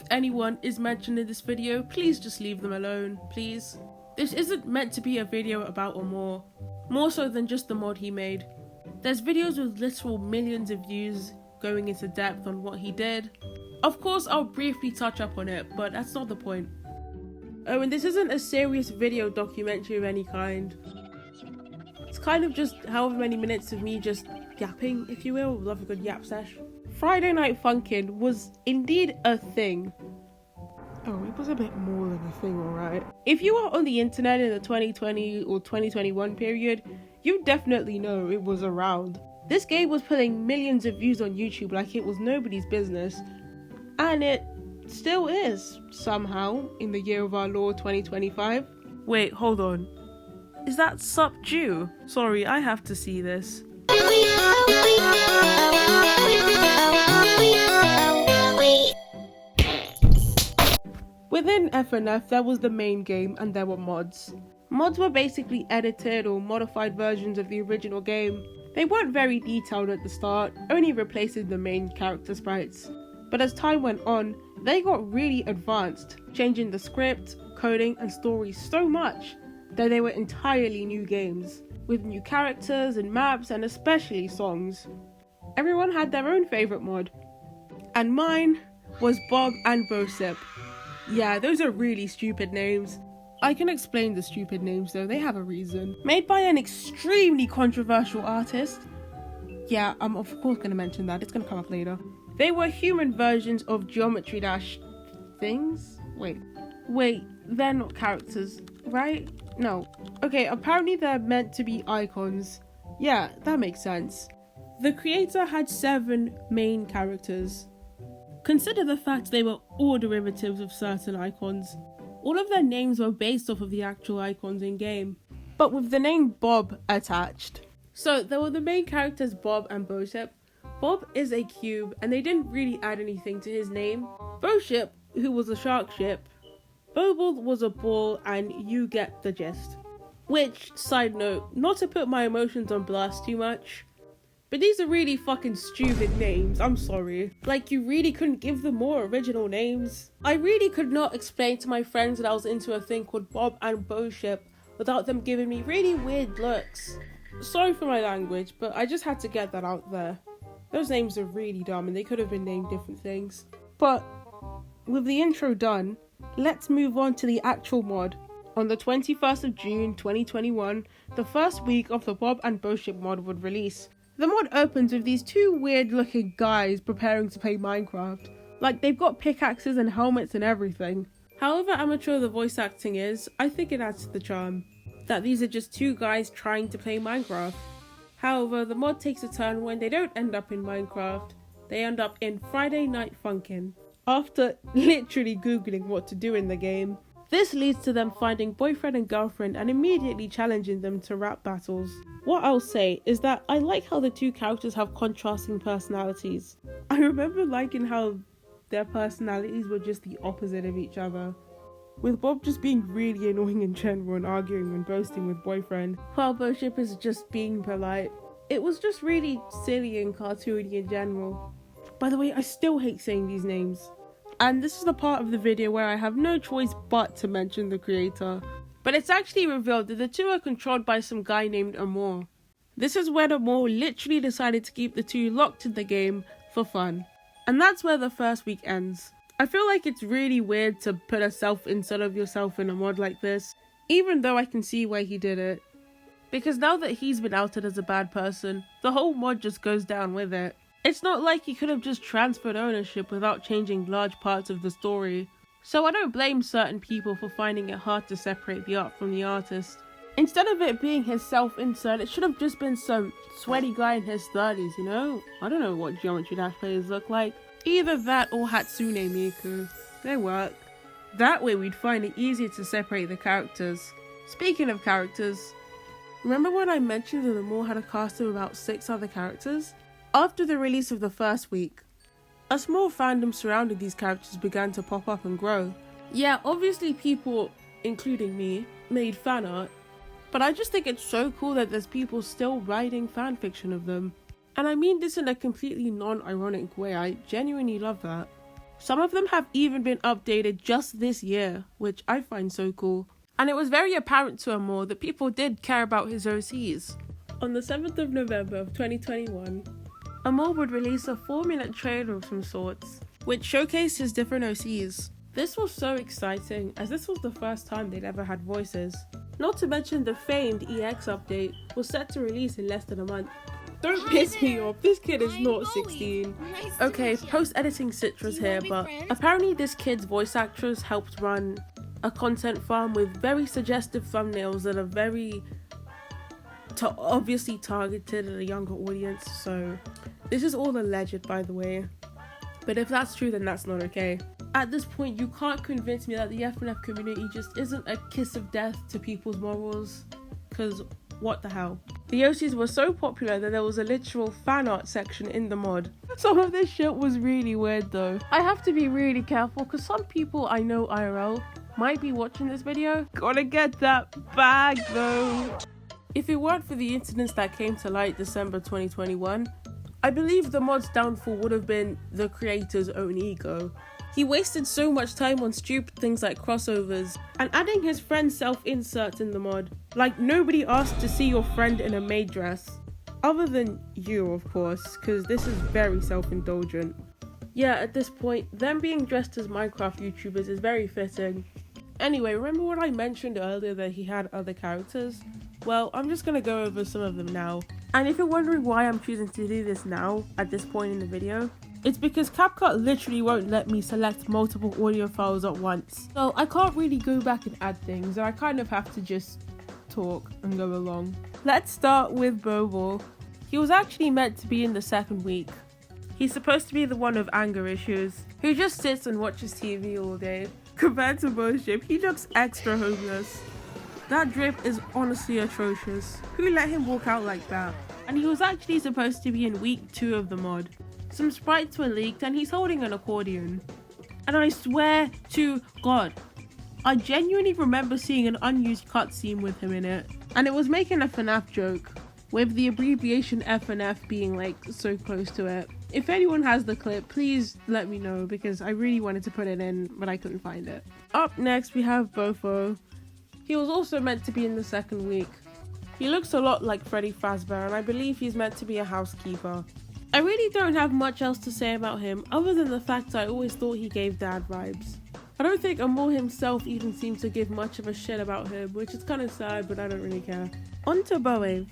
If anyone is mentioned in this video, please just leave them alone, please. This isn't meant to be a video about Amor, more so than just the mod he made. There's videos with literal millions of views going into depth on what he did. Of course, I'll briefly touch up on it, but that's not the point. Oh, and this isn't a serious video documentary of any kind. It's kind of just however many minutes of me just yapping, if you will. Love a good yap sesh. Friday Night Funkin' was indeed a thing. Oh, it was a bit more than a thing, alright. If you are on the internet in the 2020 or 2021 period, you definitely know it was around. This game was putting millions of views on YouTube like it was nobody's business. And it still is, somehow, in the year of our Lord 2025. Wait, hold on. Is that Subdue? Sorry, I have to see this. Within FNF, there was the main game and there were mods. Mods were basically edited or modified versions of the original game. They weren't very detailed at the start, only replacing the main character sprites. But as time went on, they got really advanced, changing the script, coding and story so much that they were entirely new games, with new characters and maps and especially songs. Everyone had their own favourite mod, and mine was Bob and Bosip. Yeah, those are really stupid names. I can explain the stupid names though, they have a reason. Made by an extremely controversial artist. Yeah, I'm of course going to mention that, it's going to come up later. They were human versions of Geometry Dash things? Wait, they're not characters, right? No. Okay, apparently they're meant to be icons. Yeah, that makes sense. The creator had 7 main characters. Consider the fact they were all derivatives of certain icons. All of their names were based off of the actual icons in game, but with the name Bob attached. So there were the main characters Bob and Bosip. Bob is a cube and they didn't really add anything to his name. Bosip, who was a shark ship. Bobble was a ball, and you get the gist. Which, side note, not to put my emotions on blast too much, but these are really fucking stupid names, I'm sorry. Like, you really couldn't give them more original names? I really could not explain to my friends that I was into a thing called Bob and Bosip without them giving me really weird looks. Sorry for my language, but I just had to get that out there. Those names are really dumb and they could have been named different things. But, with the intro done, let's move on to the actual mod. On the 21st of June 2021, the first week of the Bob and Bosip mod would release. The mod opens with these 2 weird looking guys preparing to play Minecraft. Like, they've got pickaxes and helmets and everything. However amateur the voice acting is, I think it adds to the charm. That these are just 2 guys trying to play Minecraft. However, the mod takes a turn when they don't end up in Minecraft. They end up in Friday Night Funkin'. After literally googling what to do in the game. This leads to them finding boyfriend and girlfriend and immediately challenging them to rap battles. What I'll say is that I like how the 2 characters have contrasting personalities. I remember liking how their personalities were just the opposite of each other. With Bob just being really annoying in general and arguing and boasting with boyfriend, while Bosip is just being polite. It was just really silly and cartoony in general. By the way, I still hate saying these names. And this is the part of the video where I have no choice but to mention the creator. But it's actually revealed that the 2 are controlled by some guy named Amor. This is when Amor literally decided to keep the 2 locked in the game for fun. And that's where the first week ends. I feel like it's really weird to put a self-insert of yourself in a mod like this, even though I can see why he did it. Because now that he's been outed as a bad person, the whole mod just goes down with it. It's not like he could have just transferred ownership without changing large parts of the story. So I don't blame certain people for finding it hard to separate the art from the artist. Instead of it being his self-insert, it should have just been some sweaty guy in his 30s, you know? I don't know what Geometry Dash players look like. Either that or Hatsune Miku. They work. That way we'd find it easier to separate the characters. Speaking of characters, remember when I mentioned that Amor had a cast of about 6 other characters? After the release of the first week, a small fandom surrounding these characters began to pop up and grow. Yeah, obviously people, including me, made fan art, but I just think it's so cool that there's people still writing fanfiction of them. And I mean this in a completely non-ironic way, I genuinely love that. Some of them have even been updated just this year, which I find so cool. And it was very apparent to Amor that people did care about his OCs. On the 7th of November of 2021, Amor would release a 4-minute trailer of some sorts, which showcased his different OCs. This was so exciting, as this was the first time they'd ever had voices. Not to mention the famed EX update was set to release in less than a month. Don't piss me off, this kid is not 16. Okay, post-editing Citra's here, but apparently this kid's voice actress helped run a content farm with very suggestive thumbnails that are very obviously targeted at a younger audience, so this is all alleged, by the way. But if that's true, then that's not okay. At this point, you can't convince me that the FNF community just isn't a kiss of death to people's morals, because what the hell? The OCs were so popular that there was a literal fan art section in the mod. Some of this shit was really weird though. I have to be really careful because some people I know IRL might be watching this video. Gotta get that bag though. If it weren't for the incidents that came to light December 2021, I believe the mod's downfall would have been the creator's own ego. He wasted so much time on stupid things like crossovers and adding his friend's self-inserts in the mod. Like, nobody asked to see your friend in a maid dress. Other than you, of course, because this is very self-indulgent. Yeah, at this point, them being dressed as Minecraft YouTubers is very fitting. Anyway, remember what I mentioned earlier that he had other characters? Well, I'm just gonna go over some of them now. And if you're wondering why I'm choosing to do this now, at this point in the video, it's because CapCut literally won't let me select multiple audio files at once. So I can't really go back and add things, and I kind of have to just talk and go along. Let's start with Bobo. He was actually meant to be in the second week. He's supposed to be the one with anger issues, who just sits and watches TV all day. Compared to Bosip, he looks extra homeless. That drip is honestly atrocious. Who let him walk out like that? And he was actually supposed to be in week 2 of the mod. Some sprites were leaked and he's holding an accordion. And I swear to God, I genuinely remember seeing an unused cutscene with him in it. And it was making a FNF joke, with the abbreviation FNF being like so close to it. If anyone has the clip, please let me know because I really wanted to put it in, but I couldn't find it. Up next we have Bofo. He was also meant to be in the second week. He looks a lot like Freddy Fazbear and I believe he's meant to be a housekeeper. I really don't have much else to say about him other than the fact I always thought he gave dad vibes. I don't think Amor himself even seemed to give much of a shit about him, which is kind of sad, but I don't really care. On to Boave.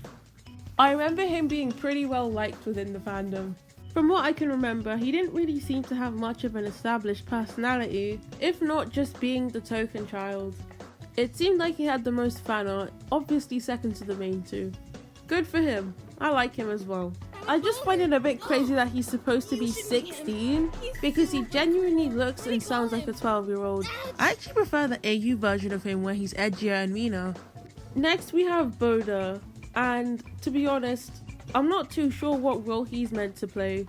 I remember him being pretty well liked within the fandom. From what I can remember, he didn't really seem to have much of an established personality, if not just being the token child. It seemed like he had the most fan art, obviously second to the main two. Good for him, I like him as well. I just find it a bit crazy that he's supposed to be 16 because he genuinely looks and sounds like a 12-year-old. I actually prefer the AU version of him where he's edgier and meaner. Next we have Boda, and to be honest, I'm not too sure what role he's meant to play.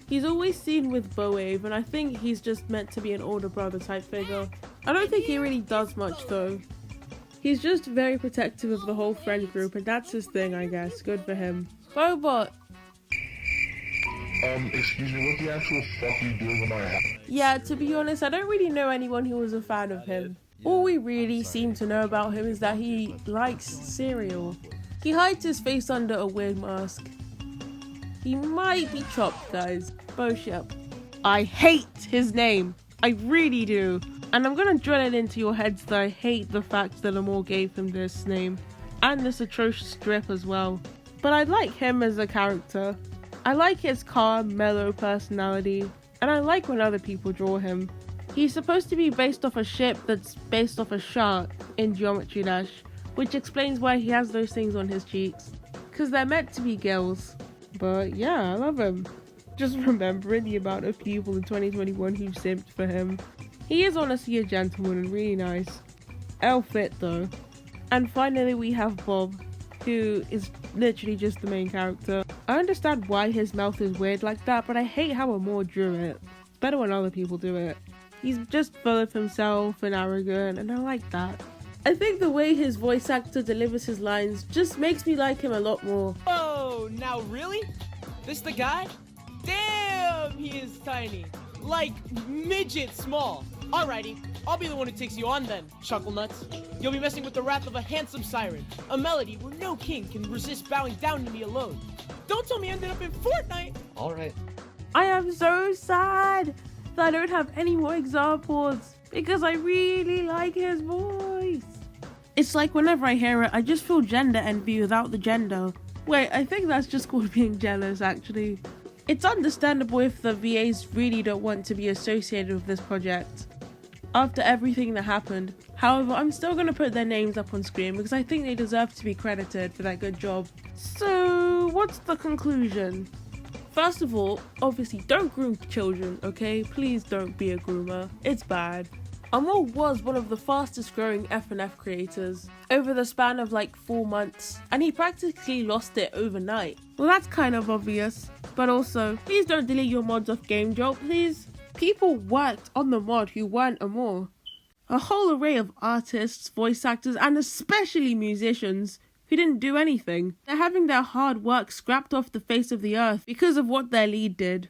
He's always seen with Boave and I think he's just meant to be an older brother type figure. I don't think he really does much though. He's just very protective of the whole friend group and that's his thing, I guess. Good for him. Bobot. Excuse me, what the actual fuck are you doing in my house? Yeah, to be honest, I don't really know anyone who was a fan of him. All we really seem to know about him is that he likes cereal. He hides his face under a weird mask. He might be chopped, guys. Bosip. I hate his name. I really do. And I'm gonna drill it into your heads that I hate the fact that Amor gave him this name. And this atrocious drip as well. But I like him as a character. I like his calm, mellow personality, and I like when other people draw him. He's supposed to be based off a ship that's based off a shark in Geometry Dash, which explains why he has those things on his cheeks. Because they're meant to be gills. But yeah, I love him. Just remembering the amount of people in 2021 who simped for him. He is honestly a gentleman and really nice. Outfit though. And finally we have Bob, who is literally just the main character. I understand why his mouth is weird like that, but I hate how Amor drew it. It's better when other people do it. He's just full of himself and arrogant, and I like that. I think the way his voice actor delivers his lines just makes me like him a lot more. Oh, now really? This the guy? Damn, he is tiny. like midget small. Alrighty, I'll be the one who takes you on then, Chucklenuts. You'll be messing with the wrath of a handsome siren, a melody where no king can resist bowing down to me alone. Don't tell me I ended up in Fortnite! Alright. I am so sad that I don't have any more examples because I really like his voice. It's like whenever I hear it, I just feel gender envy without the gender. Wait, I think that's just called being jealous, actually. It's understandable if the VAs really don't want to be associated with this project after everything that happened. However, I'm still going to put their names up on screen because I think they deserve to be credited for that good job. So, what's the conclusion? First of all, obviously don't groom children, okay? Please don't be a groomer. It's bad. Amor was one of the fastest growing FNF creators over the span of like 4 months, and he practically lost it overnight. Well, that's kind of obvious, but also, please don't delete your mods off Game Jolt, please. People worked on the mod who weren't Amor. A whole array of artists, voice actors, and especially musicians who didn't do anything. They're having their hard work scrapped off the face of the earth because of what their lead did.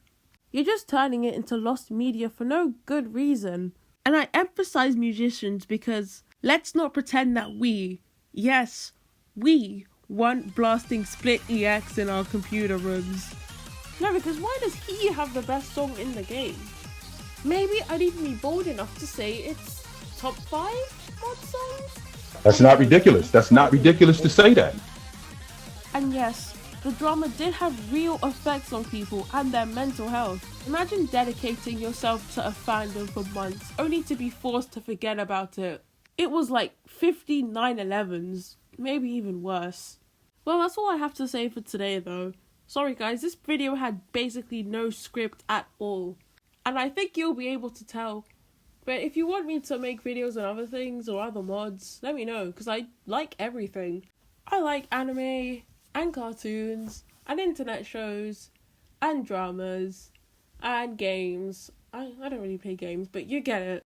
You're just turning it into lost media for no good reason. And I emphasize musicians because let's not pretend that we, yes, we weren't blasting Split EX in our computer rooms. No, because why does he have the best song in the game? Maybe I'd even be bold enough to say it's top 5 mod songs? That's not ridiculous. That's not ridiculous to say that. And yes, the drama did have real effects on people and their mental health. Imagine dedicating yourself to a fandom for months only to be forced to forget about it. It was like 50 9/11s, maybe even worse. Well, that's all I have to say for today though. Sorry guys, this video had basically no script at all. And I think you'll be able to tell. But if you want me to make videos on other things or other mods, let me know, because I like everything. I like anime, and cartoons, and internet shows, and dramas, and games. I don't really play games, but you get it.